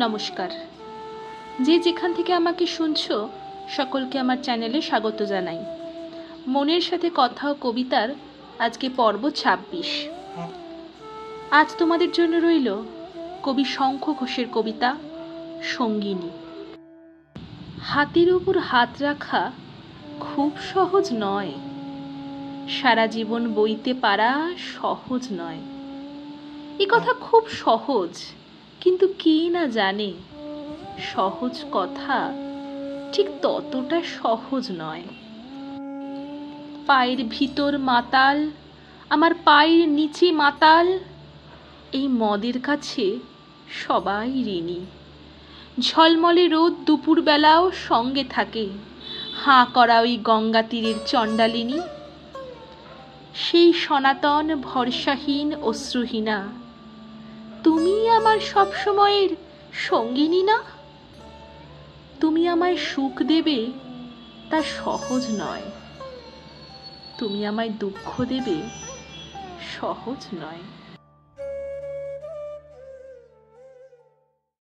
নমস্কার। যে যেখান থেকে আমাকে শুনছো সকলকে আমার চ্যানেলে স্বাগত জানাই। মনের সাথে কথা ও কবিতার আজকে পর্ব ২৬। আজ তোমাদের জন্য রইল কবি শঙ্খ ঘোষের কবিতা সঙ্গিনী। হাতের উপর হাত রাখা খুব সহজ নয়, সারা জীবন বইতে পারা সহজ নয়। এ কথা খুব সহজ, কিন্তু কে না জানে সহজ কথা ঠিক ততটা সহজ নয়। পায়ের ভিতর মাতাল, আমার পায়ের নিচে মাতাল, এই মদের কাছে সবাই ঋণী। ঝলমলে রোদ দুপুরবেলাও সঙ্গে থাকে, হাঁ করা ওই গঙ্গা তীরের চণ্ডালিনী। সেই সনাতন ভরসাহীন অশ্রুহীনা, তুমি আমার সব সময়ের সঙ্গিনী না? তুমি আমায় সুখ দেবে তা সহজ নয়, তুমি আমায় দুঃখ দেবে সহজ নয়।